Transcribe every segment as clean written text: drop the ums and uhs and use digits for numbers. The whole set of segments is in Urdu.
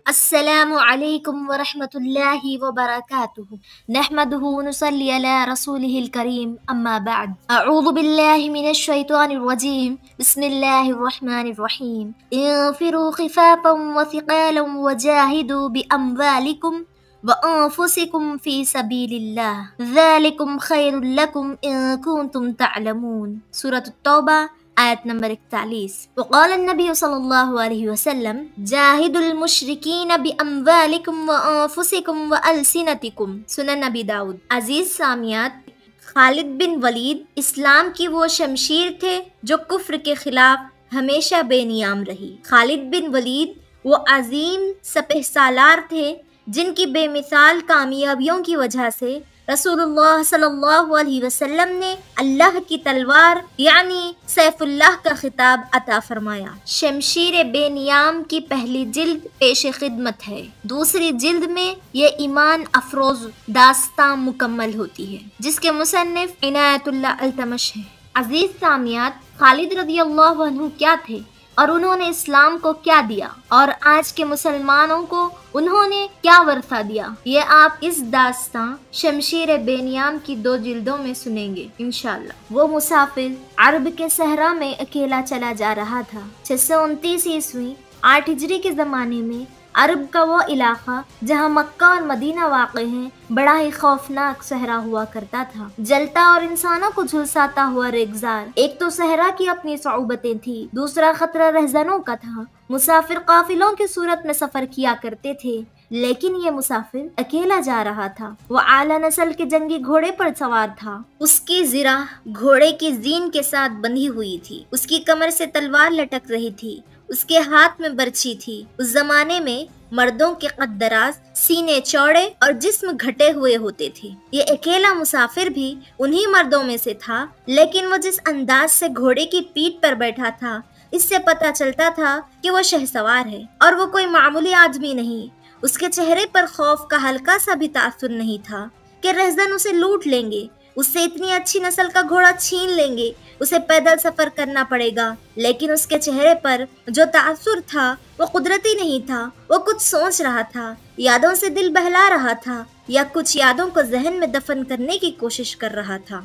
السلام علیکم ورحمۃ اللہ وبرکاتہ نحمده ونصلی علی رسولہ الکریم اما بعد اعوذ باللہ من الشیطان الرجیم بسم اللہ الرحمن الرحیم انفروا خفافا وثقالا وجاہدوا باموالکم وانفسکم فی سبیل اللہ ذالکم خیر لکم ان کنتم تعلمون۔ سورۃ التوبہ آیت نمبر 41۔ وقال النبی صلی اللہ علیہ وسلم جاہد المشرکین باموالکم وانفسکم والسنتکم، سنن نبی داؤد۔ عزیز سامعات، خالد بن ولید اسلام کی وہ شمشیر تھے جو کفر کے خلاف ہمیشہ بے نیام رہی۔ خالد بن ولید وہ عظیم سپہ سالار تھے جن کی بے مثال کامیابیوں کی وجہ سے رسول اللہ صلی اللہ علیہ وسلم نے اللہ کی تلوار یعنی سیف اللہ کا خطاب عطا فرمایا۔ شمشیر بے نیام کی پہلی جلد پیش خدمت ہے، دوسری جلد میں یہ ایمان افروز داستان مکمل ہوتی ہے جس کے مصنف عنایت اللہ التمش ہے۔ عزیز سامعات، خالد رضی اللہ عنہ کیا تھے اور انہوں نے اسلام کو کیا دیا اور آج کے مسلمانوں کو انہوں نے کیا ورثہ دیا، یہ آپ اس داستان شمشیر بے نیام کی 2 جلدوں میں سنیں گے انشاءاللہ۔ وہ مسافر عرب کے صحرا میں اکیلا چلا جا رہا تھا۔ 629 عیسوی 8 ہجری کے زمانے میں عرب کا وہ علاقہ جہاں مکہ اور مدینہ واقع ہیں بڑا ہی خوفناک صحرا ہوا کرتا تھا، جلتا اور انسانوں کو جھلساتا ہوا ریگزار۔ ایک تو صحرا کی اپنی صعوبتیں تھی، دوسرا خطرہ رہزنوں کا تھا۔ مسافر قافلوں کی صورت میں سفر کیا کرتے تھے، لیکن یہ مسافر اکیلا جا رہا تھا۔ وہ اعلیٰ نسل کے جنگی گھوڑے پر سوار تھا، اس کی زرہ گھوڑے کی زین کے ساتھ بندھی ہوئی تھی، اس کی کمر سے تلوار لٹک رہی تھی، اس کے ہاتھ میں برچھی تھی۔ اس زمانے میں مردوں کے قد دراز، سینے چوڑے اور جسم گھٹے ہوئے ہوتے تھے۔ یہ اکیلا مسافر بھی انہی مردوں میں سے تھا، لیکن وہ جس انداز سے گھوڑے کی پیٹھ پر بیٹھا تھا اس سے پتہ چلتا تھا کہ وہ شہسوار ہے اور وہ کوئی معمولی آدمی نہیں۔ اس کے چہرے پر خوف کا ہلکا سا بھی تاثر نہیں تھا کہ رہزن اسے لوٹ لیں گے، اس سے اتنی اچھی نسل کا گھوڑا چھین لیں گے، اسے پیدل سفر کرنا پڑے گا۔ لیکن اس کے چہرے پر جو تاثر تھا وہ قدرتی نہیں تھا، وہ کچھ سوچ رہا تھا، یادوں سے دل بہلا رہا تھا یا کچھ یادوں کو ذہن میں دفن کرنے کی کوشش کر رہا تھا۔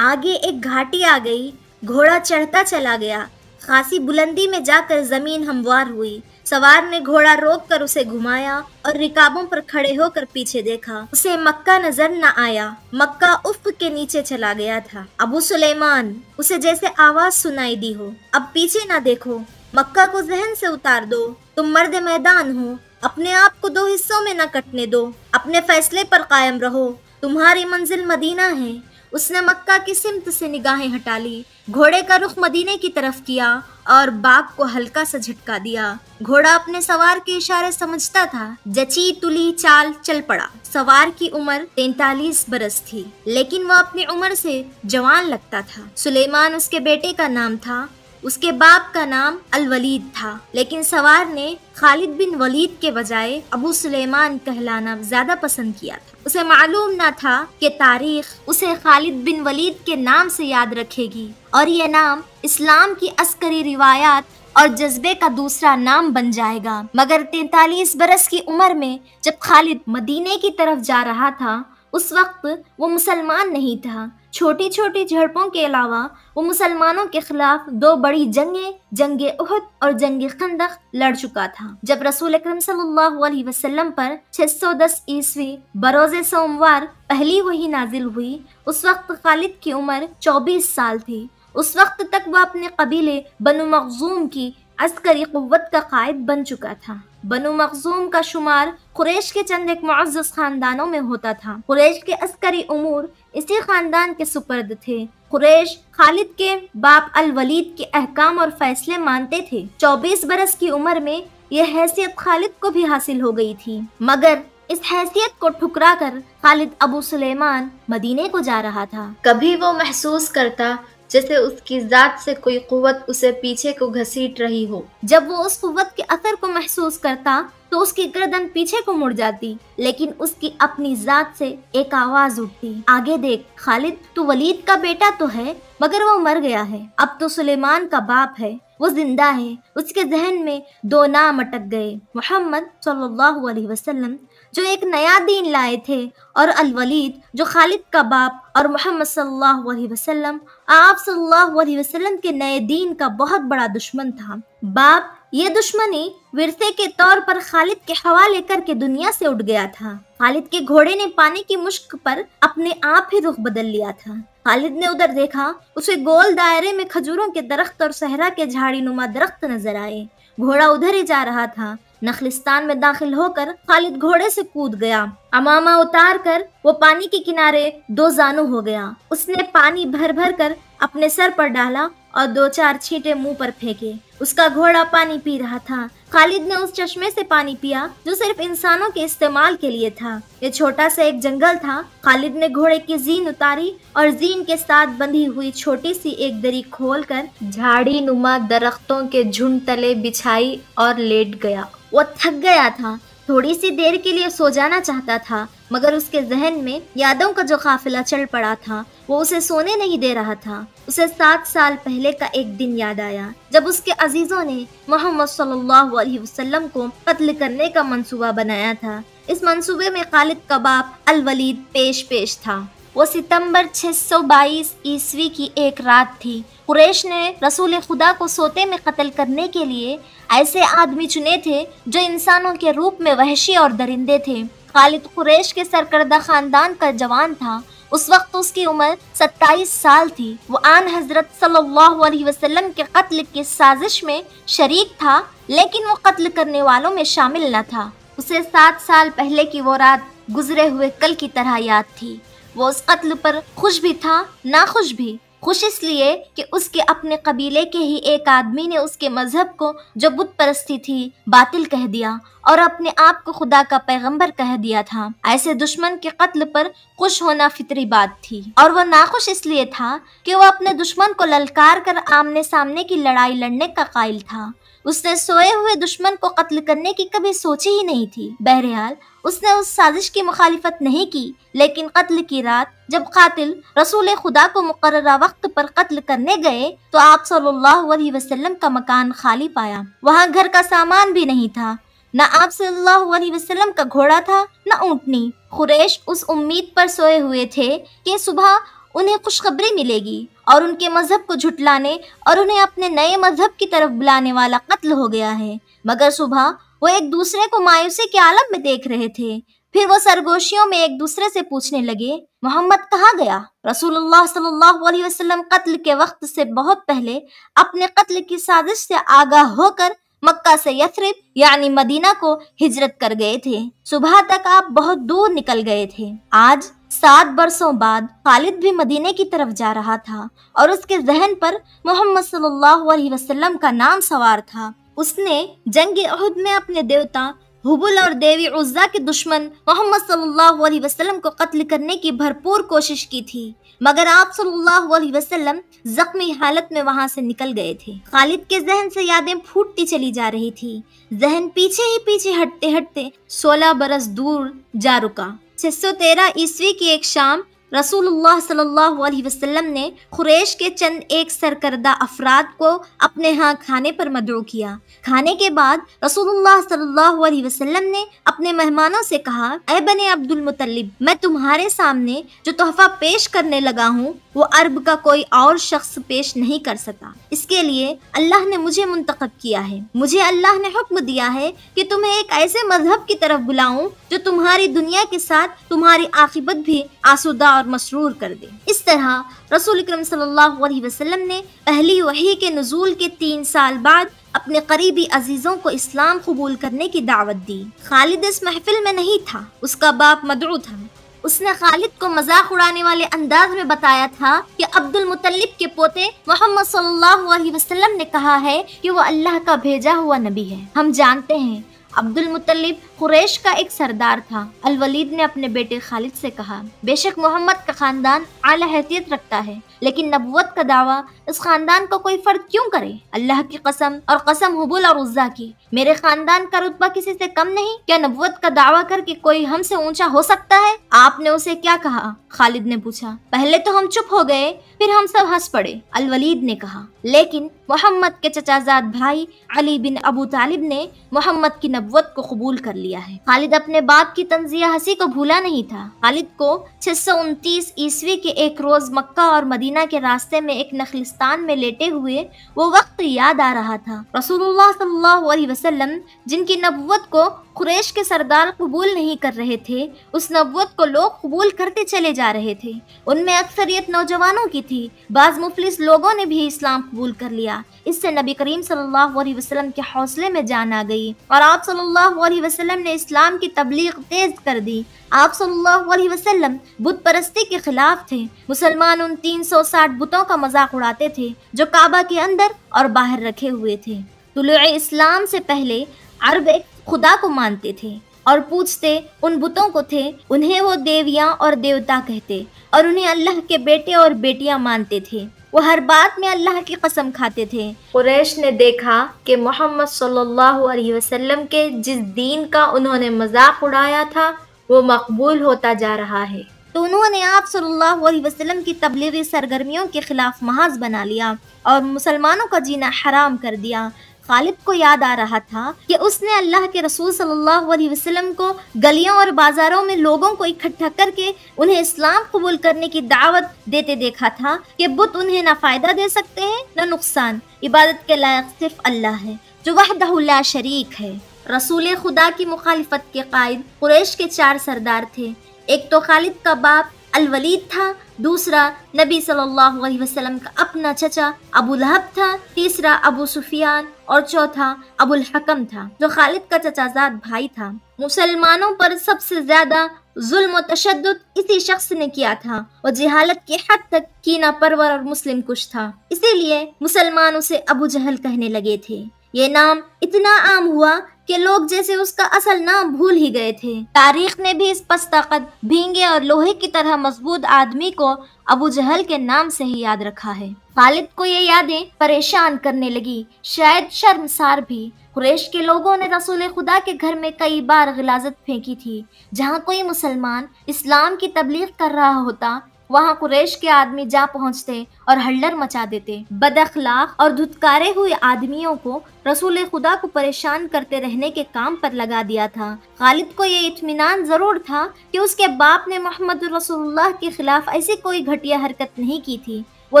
آگے ایک گھاٹی آ گئی، گھوڑا چڑھتا چلا گیا، خاصی بلندی میں جا کر زمین ہموار ہوئی۔ سوار نے گھوڑا روک کر اسے گھمایا اور رکابوں پر کھڑے ہو کر پیچھے دیکھا۔ اسے مکہ نظر نہ آیا، مکہ افق کے نیچے چلا گیا تھا۔ ابو سلیمان، اسے جیسے آواز سنائی دی ہو، اب پیچھے نہ دیکھو، مکہ کو ذہن سے اتار دو، تم مرد میدان ہو، اپنے آپ کو 2 حصوں میں نہ کٹنے دو، اپنے فیصلے پر قائم رہو، تمہاری منزل مدینہ ہے۔ اس نے مکہ کی سمت سے نگاہیں ہٹا لی، گھوڑے کا رخ مدینے کی طرف کیا اور باغ کو ہلکا سا جھٹکا دیا۔ گھوڑا اپنے سوار کے اشارے سمجھتا تھا، جچی تلی چال چل پڑا۔ سوار کی عمر 43 برس تھی، لیکن وہ اپنی عمر سے جوان لگتا تھا۔ سلیمان اس کے بیٹے کا نام تھا، اس کے باپ کا نام الولید تھا، لیکن سوار نے خالد بن ولید کے بجائے ابو سلیمان کہلانا زیادہ پسند کیا تھا۔ اسے معلوم نہ تھا کہ تاریخ اسے خالد بن ولید کے نام سے یاد رکھے گی اور یہ نام اسلام کی عسکری روایات اور جذبے کا دوسرا نام بن جائے گا۔ مگر 43 برس کی عمر میں جب خالد مدینے کی طرف جا رہا تھا اس وقت وہ مسلمان نہیں تھا۔ چھوٹی چھوٹی جھڑپوں کے علاوہ وہ مسلمانوں کے خلاف 2 بڑی جنگیں، جنگ احد اور جنگ خندق لڑ چکا تھا۔ جب رسول اکرم صلی اللہ علیہ وسلم پر 610 عیسوی بروز سوموار پہلی وحی نازل ہوئی، اس وقت خالد کی عمر 24 سال تھی۔ اس وقت تک وہ اپنے قبیلے بنو مخزوم کی عسکری قوت کا قائد بن چکا تھا۔ بنو مخزوم کا شمار قریش کے چند ایک معزز خاندانوں میں ہوتا تھا۔ قریش کے عسکری امور اسی خاندان کے سپرد تھے۔ قریش خالد کے باپ الولید کے احکام اور فیصلے مانتے تھے۔ 24 برس کی عمر میں یہ حیثیت خالد کو بھی حاصل ہو گئی تھی، مگر اس حیثیت کو ٹھکرا کر خالد ابو سلیمان مدینے کو جا رہا تھا۔ کبھی وہ محسوس کرتا جیسے اس کی ذات سے کوئی قوت اسے پیچھے کو گھسیٹ رہی ہو۔ جب وہ اس قوت کے اثر کو محسوس کرتا تو اس کی گردن پیچھے کو مڑ جاتی، لیکن اس کی اپنی ذات سے ایک آواز اٹھتی، آگے دیکھ خالد، تو ولید کا بیٹا تو ہے مگر وہ مر گیا ہے، اب تو سلیمان کا باپ ہے، وہ زندہ ہے۔ اس کے ذہن میں دو نام اٹک گئے، محمد صلی اللہ علیہ وسلم جو ایک نیا دین لائے تھے، اور الولید جو خالد کا باپ اور محمد صلی اللہ علیہ وسلم آپ صلی اللہ علیہ وسلم کے نئے دین کا بہت بڑا دشمن تھا۔ باپ یہ دشمنی ورثے کے طور پر خالد کے حوالے کر کے دنیا سے اٹھ گیا تھا۔ خالد کے گھوڑے نے پانی کی مشک پر اپنے آپ ہی رخ بدل لیا تھا۔ خالد نے ادھر دیکھا، اسے گول دائرے میں کھجوروں کے درخت اور صحرا کے جھاڑی نما درخت نظر آئے۔ گھوڑا ادھر ہی جا رہا تھا۔ نخلستان میں داخل ہو کر خالد گھوڑے سے کود گیا، امامہ اتار کر وہ پانی کے کنارے دو زانو ہو گیا۔ اس نے پانی بھر بھر کر اپنے سر پر ڈالا اور دو چار چھینٹے منہ پر پھینکے۔ اس کا گھوڑا پانی پی رہا تھا۔ خالد نے اس چشمے سے پانی پیا جو صرف انسانوں کے استعمال کے لیے تھا۔ یہ چھوٹا سا ایک جنگل تھا۔ خالد نے گھوڑے کی زین اتاری اور زین کے ساتھ بندھی ہوئی چھوٹی سی ایک دری کھول کر جھاڑی نما درختوں کے جھنڈ تلے بچھائی اور لیٹ گیا۔ وہ تھک گیا تھا، تھوڑی سی دیر کے لیے سو جانا چاہتا تھا، مگر اس کے ذہن میں یادوں کا جو قافلہ چل پڑا تھا وہ اسے سونے نہیں دے رہا تھا۔ اسے 7 سال پہلے کا ایک دن یاد آیا جب اس کے عزیزوں نے محمد صلی اللہ علیہ وسلم کو قتل کرنے کا منصوبہ بنایا تھا۔ اس منصوبے میں خالد کا باپ الولید پیش تھا۔ وہ ستمبر 622 عیسوی کی ایک رات تھی۔ قریش نے رسول خدا کو سوتے میں قتل کرنے کے لیے ایسے آدمی چنے تھے جو انسانوں کے روپ میں وحشی اور درندے تھے۔ خالد قریش کے سرکردہ خاندان کا جوان تھا۔ اس وقت اس کی عمر 27 سال تھی۔ وہ آن حضرت صلی اللہ علیہ وسلم کے قتل کی سازش میں شریک تھا، لیکن وہ قتل کرنے والوں میں شامل نہ تھا۔ اسے 7 سال پہلے کی وہ رات گزرے ہوئے کل کی طرح یاد تھی۔ وہ اس قتل پر خوش بھی تھا، ناخوش بھی۔ خوش اس لیے کہ اس کے اپنے قبیلے کے ہی ایک آدمی نے اس کے مذہب کو جو بت پرستی تھی باطل کہہ دیا اور اپنے آپ کو خدا کا پیغمبر کہہ دیا تھا۔ ایسے دشمن کے قتل پر خوش ہونا فطری بات تھی، اور وہ ناخوش اس لیے تھا کہ وہ اپنے دشمن کو للکار کر آمنے سامنے کی لڑائی لڑنے کا قائل تھا۔ اس نے سوئے ہوئے دشمن کو قتل کرنے کی کبھی سوچی ہی نہیں تھی۔ بہرحال اس نے اس سازش کی مخالفت نہیں کی، لیکن قتل کی رات جب قاتل رسول خدا کو مقررہ وقت پر قتل کرنے گئے تو آپ صلی اللہ علیہ وسلم کا مکان خالی پایا۔ وہاں گھر کا سامان بھی نہیں تھا، نہ آپ صلی اللہ علیہ وسلم کا گھوڑا تھا، نہ اونٹنی۔ قریش اس امید پر سوئے ہوئے تھے کہ صبح انہیں خوشخبری ملے گی اور ان کے مذہب کو جھٹلانے اور انہیں اپنے نئے مذہب کی طرف بلانے والا قتل ہو گیا ہے، مگر صبح وہ ایک دوسرے کو مایوسی کے عالم میں دیکھ رہے تھے۔ پھر وہ سرگوشیوں میں ایک دوسرے سے پوچھنے لگے، محمد کہاں گیا؟ رسول اللہ صلی اللہ علیہ وسلم قتل کے وقت سے بہت پہلے اپنے قتل کی سازش سے آگاہ ہو کر مکہ سے یثرب یعنی مدینہ کو ہجرت کر گئے تھے۔ صبح تک آپ بہت دور نکل گئے تھے۔ آج 7 برسوں بعد خالد بھی مدینے کی طرف جا رہا تھا اور اس کے ذہن پر محمد صلی اللہ علیہ وسلم کا نام سوار تھا۔ اس نے جنگ احد میں اپنے دیوتا حبل اور دیوی عزا کے دشمن محمد صلی اللہ علیہ وسلم کو قتل کرنے کی بھرپور کوشش کی تھی، مگر آپ صلی اللہ علیہ وسلم زخمی حالت میں وہاں سے نکل گئے تھے۔ خالد کے ذہن سے یادیں پھوٹتی چلی جا رہی تھی۔ ذہن پیچھے ہٹتے ہٹتے 16 برس دور جا رکا۔ 613 عیسوی کی ایک شام رسول اللہ صلی اللہ علیہ وسلم نے قریش کے چند ایک سرکردہ افراد کو اپنے ہاں کھانے پر مدعو کیا۔ کھانے کے بعد رسول اللہ صلی اللہ علیہ وسلم نے اپنے مہمانوں سے کہا، اے بنی عبد المطلب، میں تمہارے سامنے جو تحفہ پیش کرنے لگا ہوں وہ عرب کا کوئی اور شخص پیش نہیں کر سکا۔ اس کے لیے اللہ نے مجھے منتخب کیا ہے۔ مجھے اللہ نے حکم دیا ہے کہ تمہیں ایک ایسے مذہب کی طرف بلاؤں جو تمہاری دنیا کے ساتھ تمہاری عاقبت بھی آسودہ اور مسرور کر دے۔ اس طرح رسول اکرم صلی اللہ علیہ وسلم نے پہلی وحی کے نزول کے 3 سال بعد اپنے قریبی عزیزوں کو اسلام قبول کرنے کی دعوت دی۔ خالد اس محفل میں نہیں تھا، اس کا باپ مدعو تھا۔ اس نے خالد کو مذاق اڑانے والے انداز میں بتایا تھا کہ عبد المطلب کے پوتے محمد صلی اللہ علیہ وسلم نے کہا ہے کہ وہ اللہ کا بھیجا ہوا نبی ہے۔ ہم جانتے ہیں عبد المطلب قریش کا ایک سردار تھا۔ الولید نے اپنے بیٹے خالد سے کہا، بے شک محمد کا خاندان اعلیٰ حیثیت رکھتا ہے، لیکن نبوت کا دعویٰ اس خاندان کو کوئی فرد کیوں کرے؟ اللہ کی قسم اور قسم حبل اور عزا کی، میرے خاندان کا رتبہ کسی سے کم نہیں۔ کیا نبوت کا دعویٰ کر کے کوئی ہم سے اونچا ہو سکتا ہے؟ آپ نے اسے کیا کہا؟ خالد نے پوچھا۔ پہلے تو ہم چپ ہو گئے، پھر ہم سب ہنس پڑے، الولید نے کہا۔ لیکن محمد کے چچا زاد بھائی علی بن ابو طالب نے محمد کی نبوت کو قبول کر لیا ہے۔ خالد اپنے باپ کی طنزیہ ہنسی کو بھولا نہیں تھا۔ خالد کو 629 عیسوی کے ایک روز مکہ اور مدینہ کے راستے میں ایک نخلستان میں لیٹے ہوئے وہ وقت یاد آ رہا تھا۔ رسول اللہ صلی اللہ علیہ وسلم جن کی نبوت کو قریش کے سردار قبول نہیں کر رہے تھے، اس نبوت کو لوگ قبول کرتے چلے جا رہے تھے۔ ان میں اکثریت نوجوانوں کی تھی، بعض مفلس لوگوں نے بھی اسلام قبول کر لیا۔ اس سے نبی کریم صلی اللہ علیہ وسلم کے حوصلے میں جان آ گئی اور آپ صلی اللہ علیہ وسلم نے اسلام کی تبلیغ تیز کر دی۔ آپ صلی اللہ علیہ وسلم بت پرستی کے خلاف تھے۔ مسلمان ان 360 بتوں کا مذاق اڑاتے تھے جو کعبہ کے اندر اور باہر رکھے ہوئے تھے۔ طلوع اسلام سے پہلے عرب ایک خدا کو مانتے تھے اور پوچھتے ان بتوں کو تھے، انہیں وہ دیویاں اور دیوتا کہتے اور انہیں اللہ کے بیٹے اور بیٹیاں مانتے تھے۔ وہ ہر بات میں اللہ کی قسم کھاتے تھے۔ قریش نے دیکھا کہ محمد صلی اللہ علیہ وسلم کے جس دین کا انہوں نے مذاق اڑایا تھا وہ مقبول ہوتا جا رہا ہے، تو انہوں نے آپ صلی اللہ علیہ وسلم کی تبلیغی سرگرمیوں کے خلاف محاذ بنا لیا اور مسلمانوں کا جینا حرام کر دیا۔ خالد کو یاد آ رہا تھا کہ اس نے اللہ کے رسول صلی اللہ علیہ وسلم کو گلیوں اور بازاروں میں لوگوں کو اکٹھا کر کے انہیں اسلام قبول کرنے کی دعوت دیتے دیکھا تھا کہ بت انہیں نہ فائدہ دے سکتے ہیں نہ نقصان، عبادت کے لائق صرف اللہ ہے جو وحدہ لا شریک ہے۔ رسول خدا کی مخالفت کے قائد قریش کے 4 سردار تھے۔ ایک تو خالد کا باپ الولید تھا، دوسرا نبی صلی اللہ علیہ وسلم کا اپنا چچا ابو لہب تھا، تیسرا ابو سفیان اور چوتھا ابو الحکم تھا جو خالد کا چچا زاد بھائی تھا۔ مسلمانوں پر سب سے زیادہ ظلم و تشدد اسی شخص نے کیا تھا۔ وہ جہالت کی حد تک کینہ پرور اور مسلم کش تھا، اسی لیے مسلمان اسے ابو جہل کہنے لگے تھے۔ یہ نام اتنا عام ہوا کہ لوگ جیسے اس کا اصل نام بھول ہی گئے تھے۔ تاریخ نے بھی اس پستہ قد، بھینگے اور لوہے کی طرح مضبوط آدمی کو ابو جہل کے نام سے ہی یاد رکھا ہے۔ خالد کو یہ یادیں پریشان کرنے لگی، شاید شرمسار بھی۔ قریش کے لوگوں نے رسول خدا کے گھر میں کئی بار غلاظت پھینکی تھی۔ جہاں کوئی مسلمان اسلام کی تبلیغ کر رہا ہوتا، وہاں قریش کے آدمی جا پہنچتے اور ہلڑ مچا دیتے۔ بد اخلاق اور دھتکارے ہوئے آدمیوں کو رسول خدا کو پریشان کرتے رہنے کے کام پر لگا دیا تھا۔ خالد کو یہ اطمینان ضرور تھا کہ اس کے باپ نے محمد رسول اللہ کے خلاف ایسی کوئی گھٹیا حرکت نہیں کی تھی۔ وہ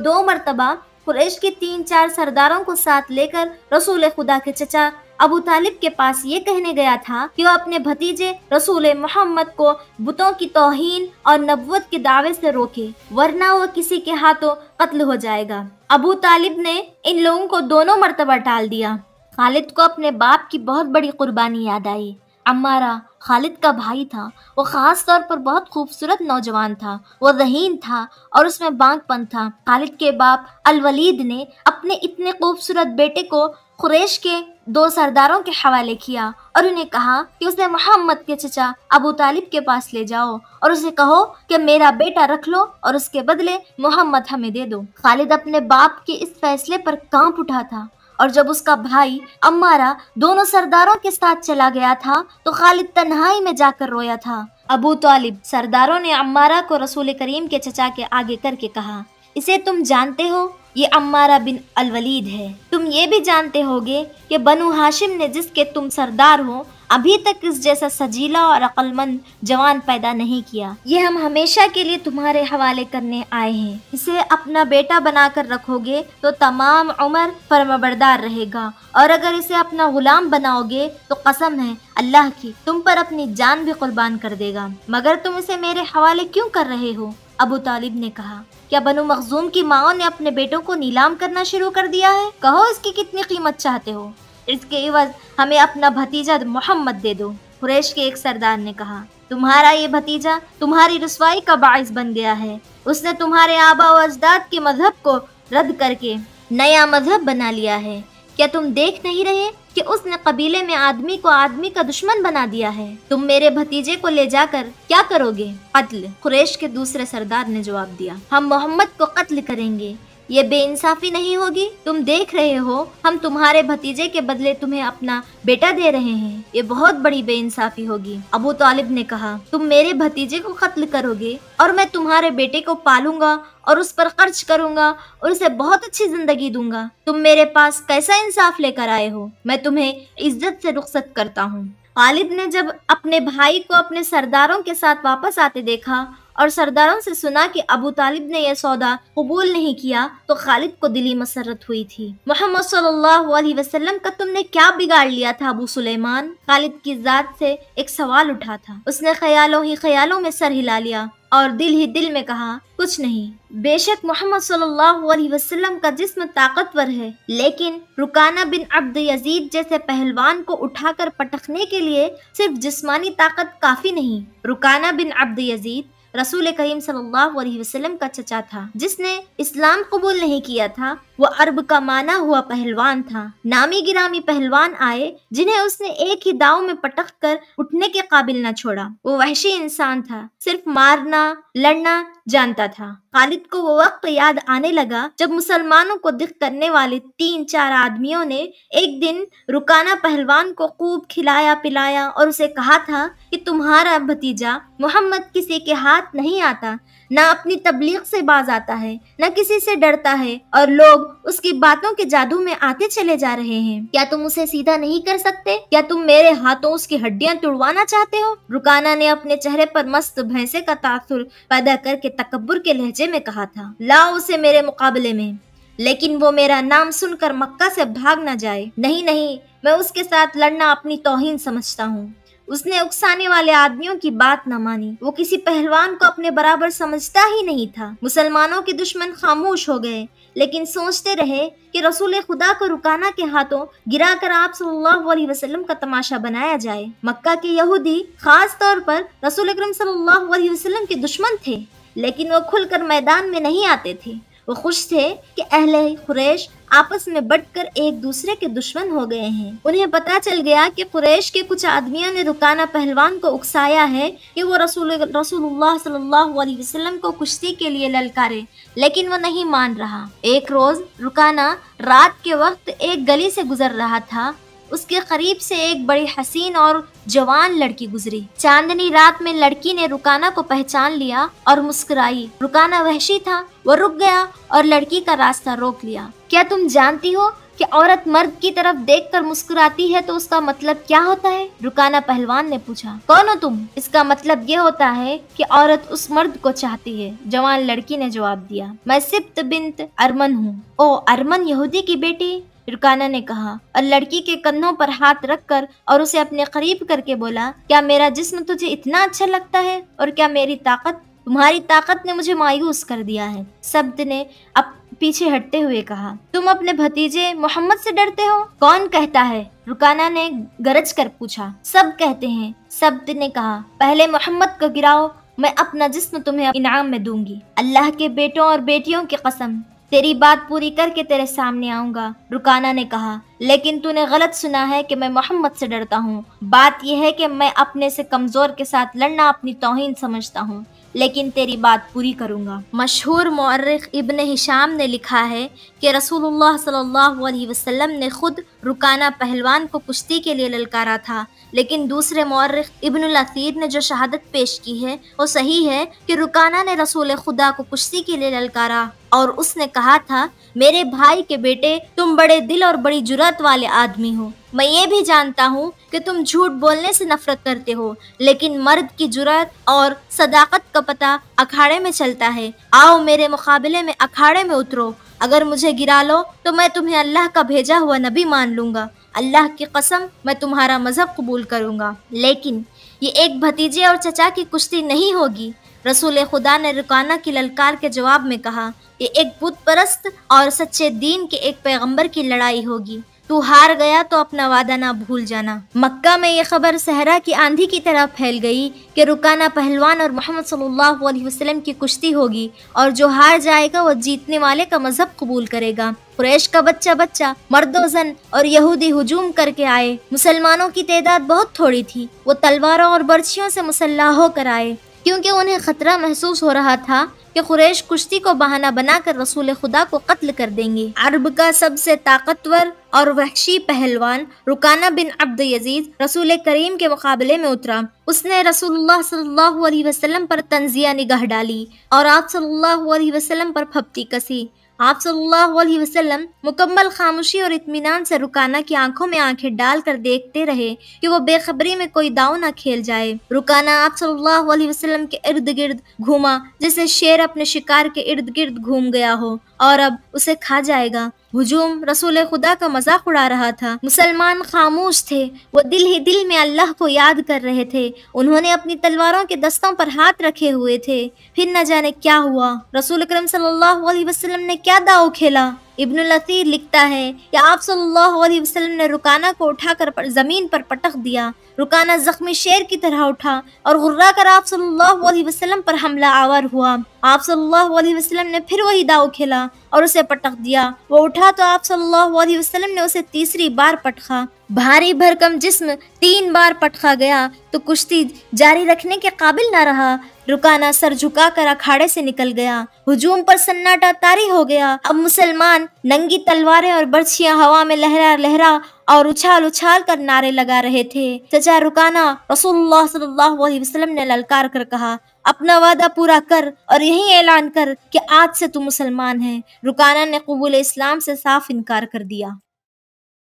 2 مرتبہ قریش کے 3-4 سرداروں کو ساتھ لے کر رسول خدا کے چچا ابو طالب کے پاس یہ کہنے گیا تھا کہ وہ اپنے بھتیجے رسول محمد کو بتوں کی توہین اور نبوت کے دعوے سے روکے، ورنہ وہ کسی کے ہاتھوں قتل ہو جائے گا۔ ابو طالب نے ان لوگوں کو 2 مرتبہ ٹال دیا۔ خالد کو اپنے باپ کی بہت بڑی قربانی یاد آئی۔ عمارہ خالد کا بھائی تھا، وہ خاص طور پر بہت خوبصورت نوجوان تھا، وہ ذہین تھا اور اس میں بانک پن تھا۔ خالد کے باپ الولید نے اپنے اتنے خوبصورت بیٹے کو قریش کے 2 سرداروں کے حوالے کیا اور انہیں کہا کہ اسے محمد کے چچا ابو طالب کے پاس لے جاؤ اور اسے کہو کہ میرا بیٹا رکھ لو اور اس کے بدلے محمد ہمیں دے دو۔ خالد اپنے باپ کے اس فیصلے پر کانپ اٹھا تھا، اور جب اس کا بھائی عمارہ دونوں سرداروں کے ساتھ چلا گیا تھا تو خالد تنہائی میں جا کر رویا تھا۔ ابو طالب سرداروں نے عمارہ کو رسول کریم کے چچا کے آگے کر کے کہا، اسے تم جانتے ہو، یہ عمارہ بن الولید ہے۔ تم یہ بھی جانتے ہوگے کہ بنو ہاشم نے جس کے تم سردار ہو ابھی تک اس جیسا سجیلا اور عقل مند جوان پیدا نہیں کیا۔ یہ ہم ہمیشہ کے لیے تمہارے حوالے کرنے آئے ہیں۔ اسے اپنا بیٹا بنا کر رکھو گے تو تمام عمر فرمانبردار رہے گا، اور اگر اسے اپنا غلام بناؤ گے تو قسم ہے اللہ کی تم پر اپنی جان بھی قربان کر دے گا۔ مگر تم اسے میرے حوالے کیوں کر رہے ہو؟ ابو طالب نے کہا، کیا بنو مخزوم کی ماؤں نے اپنے بیٹوں کو نیلام کرنا شروع کر دیا ہے؟ کہو اس کی کتنی قیمت چاہتے ہو، اس کے عوض ہمیں اپنا بھتیجا محمد دے دو۔ قریش کے ایک سردار نے کہا، تمہارا یہ بھتیجا تمہاری رسوائی کا باعث بن گیا ہے۔ اس نے تمہارے آبا و اجداد کے مذہب کو رد کر کے نیا مذہب بنا لیا ہے۔ کیا تم دیکھ نہیں رہے کہ اس نے قبیلے میں آدمی کو آدمی کا دشمن بنا دیا ہے۔ تم میرے بھتیجے کو لے جا کر کیا کرو گے؟ قتل۔ قریش کے دوسرے سردار نے جواب دیا، ہم محمد کو قتل کریں گے۔ یہ بے انصافی نہیں ہوگی؟ تم دیکھ رہے ہو ہم تمہارے بھتیجے کے بدلے تمہیں اپنا بیٹا دے رہے ہیں، یہ بہت بڑی بے انصافی ہوگی۔ ابو طالب نے کہا، تم میرے بھتیجے کو قتل کرو گے اور میں تمہارے بیٹے کو پالوں گا اور اس پر خرچ کروں گا اور اسے بہت اچھی زندگی دوں گا۔ تم میرے پاس کیسا انصاف لے کر آئے ہو؟ میں تمہیں عزت سے رخصت کرتا ہوں۔ خالد نے جب اپنے بھائی کو اپنے سرداروں کے ساتھ واپس آتے دیکھا اور سرداروں سے سنا کہ ابو طالب نے یہ سودا قبول نہیں کیا تو خالد کو دلی مسرت ہوئی تھی۔ محمد صلی اللہ علیہ وسلم کا تم نے کیا بگاڑ لیا تھا ابو سلیمان؟ خالد کی ذات سے ایک سوال اٹھا تھا۔ اس نے خیالوں ہی خیالوں میں سر ہلا لیا اور دل ہی دل میں کہا، کچھ نہیں۔ بے شک محمد صلی اللہ علیہ وسلم کا جسم طاقتور ہے، لیکن رکانہ بن عبد یزید جیسے پہلوان کو اٹھا کر پٹکنے کے لیے صرف جسمانی طاقت کافی نہیں۔ رکانہ بن عبد یزید رسول کریم صلی اللہ علیہ وسلم کا چچا تھا، جس نے اسلام قبول نہیں کیا تھا۔ وہ عرب کا مانا ہوا پہلوان تھا۔ نامی گرامی پہلوان آئے جنہیں اس نے ایک ہی داؤ میں پٹک کر اٹھنے کے قابل نہ چھوڑا۔ وہ وحشی انسان تھا، صرف مارنا لڑنا جانتا تھا۔ خالد کو وہ وقت یاد آنے لگا جب مسلمانوں کو دکھ کرنے والے 3-4 آدمیوں نے ایک دن رکانہ پہلوان کو خوب کھلایا پلایا اور اسے کہا تھا کہ تمہارا بھتیجا محمد کسی کے ہاتھ نہیں آتا، نہ اپنی تبلیغ سے باز آتا ہے، نہ کسی سے ڈرتا ہے، اور لوگ اس کی باتوں کے جادو میں آتے چلے جا رہے ہیں۔ کیا تم اسے سیدھا نہیں کر سکتے؟ کیا تم میرے ہاتھوں اس کی ہڈیاں توڑوانا چاہتے ہو؟ رکانہ نے اپنے چہرے پر مست بھینسے کا تاثر پیدا کر کے تکبر کے لہجے میں کہا تھا، لاؤ اسے میرے مقابلے میں، لیکن وہ میرا نام سن کر مکہ سے بھاگ نہ جائے۔ نہیں نہیں، میں اس کے ساتھ لڑنا اپنی توہین سمجھتا ہوں۔ اس نے اکسانے والے آدمیوں کی بات نہ مانی۔ وہ کسی پہلوان کو اپنے برابر سمجھتا ہی نہیں تھا۔ مسلمانوں کے دشمن خاموش ہو گئے، لیکن سوچتے رہے کہ رسول خدا کو رکانہ کے ہاتھوں گرا کر آپ صلی اللہ علیہ وسلم کا تماشا بنایا جائے۔ مکہ کے یہودی خاص طور پر رسول اکرم صلی اللہ علیہ وسلم کے دشمن تھے، لیکن وہ کھل کر میدان میں نہیں آتے تھے۔ وہ خوش تھے کہ اہل قریش آپس میں بٹ کر ایک دوسرے کے دشمن ہو گئے ہیں۔ انہیں پتا چل گیا کہ قریش کے کچھ آدمیوں نے رکانہ پہلوان کو اکسایا ہے کہ وہ رسول اللہ صلی اللہ علیہ وسلم کو کشتی کے لیے للکارے، لیکن وہ نہیں مان رہا۔ ایک روز رکانہ رات کے وقت ایک گلی سے گزر رہا تھا۔ اس کے قریب سے ایک بڑی حسین اور جوان لڑکی گزری۔ چاندنی رات میں لڑکی نے رکانہ کو پہچان لیا اور مسکرائی۔ رکانہ وحشی تھا، وہ رک گیا اور لڑکی کا راستہ روک لیا۔ کیا تم جانتی ہو کہ عورت مرد کی طرف دیکھ کر مسکراتی ہے تو اس کا مطلب کیا ہوتا ہے؟ رکانہ پہلوان نے پوچھا۔ کون ہو تم؟ اس کا مطلب یہ ہوتا ہے کہ عورت اس مرد کو چاہتی ہے، جوان لڑکی نے جواب دیا۔ میں سبت بنت ارمن ہوں۔ او ارمن یہودی کی بیٹی؟ رکانہ نے کہا اور لڑکی کے کندھوں پر ہاتھ رکھ کر اور اسے اپنے قریب کر کے بولا، کیا میرا جسم تجھے اتنا اچھا لگتا ہے اور کیا میری طاقت؟ تمہاری طاقت نے مجھے مایوس کر دیا ہے۔ سبت نے اب پیچھے ہٹتے ہوئے کہا، تم اپنے بھتیجے محمد سے ڈرتے ہو؟ کون کہتا ہے؟ رکانہ نے گرج کر پوچھا۔ سب کہتے ہیں۔ سبت نے کہا، پہلے محمد کو گراؤ، میں اپنا جسم تمہیں انعام میں دوں گی۔ اللہ کے بیٹوں اور بیٹیوں کی قسم، تیری بات پوری کر کے تیرے سامنے آؤں گا۔ رکانہ نے کہا، لیکن تو نے غلط سنا ہے کہ میں محمد سے ڈرتا ہوں۔ بات یہ ہے کہ میں اپنے سے کمزور کے ساتھ لڑنا اپنی توہین سمجھتا ہوں، لیکن تیری بات پوری کروں گا۔ مشہور مورخ ابن ہشام نے لکھا ہے کہ رسول اللہ صلی اللہ علیہ وسلم نے خود رکانہ پہلوان کو کشتی کے لیے للکارا تھا، لیکن دوسرے مورخ ابن الاثیر نے جو شہادت پیش کی ہے وہ صحیح ہے کہ رکانہ نے رسول خدا کو کشتی کے لیے للکارا اور اس نے کہا تھا، میرے بھائی کے بیٹے، تم بڑے دل اور بڑی جرأت والے آدمی ہو۔ میں یہ بھی جانتا ہوں کہ تم جھوٹ بولنے سے نفرت کرتے ہو، لیکن مرد کی جرأت اور صداقت کا پتہ اکھاڑے میں چلتا ہے۔ آؤ میرے مقابلے میں اکھاڑے میں اترو۔ اگر مجھے گرا لو تو میں تمہیں اللہ کا بھیجا ہوا نبی مان لوں گا۔ اللہ کی قسم، میں تمہارا مذہب قبول کروں گا، لیکن یہ ایک بھتیجے اور چچا کی کشتی نہیں ہوگی۔ رسول خدا نے رکانہ کی للکار کے جواب میں کہا، یہ ایک بت پرست اور سچے دین کے ایک پیغمبر کی لڑائی ہوگی۔ تو ہار گیا تو اپنا وعدہ نہ بھول جانا۔ مکہ میں یہ خبر صحرا کی آندھی کی طرح پھیل گئی کہ رکانہ پہلوان اور محمد صلی اللہ علیہ وسلم کی کشتی ہوگی اور جو ہار جائے گا وہ جیتنے والے کا مذہب قبول کرے گا۔ قریش کا بچہ مرد و زن اور یہودی ہجوم کر کے آئے۔ مسلمانوں کی تعداد بہت تھوڑی تھی، وہ تلواروں اور برچھیوں سے مسلح ہو کر آئے، کیونکہ انہیں خطرہ محسوس ہو رہا تھا کہ قریش کشتی کو بہانہ بنا کر رسول خدا کو قتل کر دیں گے۔ عرب کا سب سے طاقتور اور وحشی پہلوان رکانہ بن عبد یزید رسول کریم کے مقابلے میں اترا۔ اس نے رسول اللہ صلی اللہ علیہ وسلم پر طنزیہ نگاہ ڈالی اور آپ صلی اللہ علیہ وسلم پر پھپتی کسی۔ آپ صلی اللہ علیہ وسلم مکمل خاموشی اور اطمینان سے رکانہ کی آنکھوں میں آنکھیں ڈال کر دیکھتے رہے کہ وہ بے خبری میں کوئی داؤ نہ کھیل جائے۔ رکانہ آپ صلی اللہ علیہ وسلم کے ارد گرد گھوما جیسے شیر اپنے شکار کے ارد گرد گھوم گیا ہو اور اب اسے کھا جائے گا۔ ہجوم رسول خدا کا مذاق اڑا رہا تھا۔ مسلمان خاموش تھے، وہ دل ہی دل میں اللہ کو یاد کر رہے تھے۔ انہوں نے اپنی تلواروں کے دستوں پر ہاتھ رکھے ہوئے تھے۔ پھر نہ جانے کیا ہوا، رسول اکرم صلی اللہ علیہ وسلم نے کیا داؤ کھیلا۔ ابن الاثیر لکھتا ہے کہ آپ صلی اللہ علیہ وسلم نے رکانہ کو اٹھا کر زمین پر پٹخ دیا۔ رکانہ زخمی شیر کی طرح اٹھا اور غرا کر آپ صلی اللہ علیہ وسلم پر حملہ آور ہوا۔ آپ صلی اللہ علیہ وسلم نے پھر وہی داؤ کھیلا اور اسے پٹخ دیا۔ وہ اٹھا تو آپ صلی اللہ علیہ وسلم نے اسے تیسری بار پٹخا۔ بھاری بھرکم جسم 3 بار پٹخا گیا تو کشتی جاری رکھنے کے قابل نہ رہا۔ رکانہ سر جھکا کر اکھاڑے سے نکل گیا۔ ہجوم پر سناٹا طاری ہو گیا۔ اب مسلمان ننگی تلواریں اور برچھیاں ہوا میں لہرا لہرا اور اچھال اچھال کر نعرے لگا رہے تھے۔ چچا رکانہ، رسول اللہ صلی اللہ علیہ وسلم نے للکار کر کہا، اپنا وعدہ پورا کر اور یہی اعلان کر کہ آج سے تو مسلمان ہے۔ رکانہ نے قبول اسلام سے صاف انکار کر دیا۔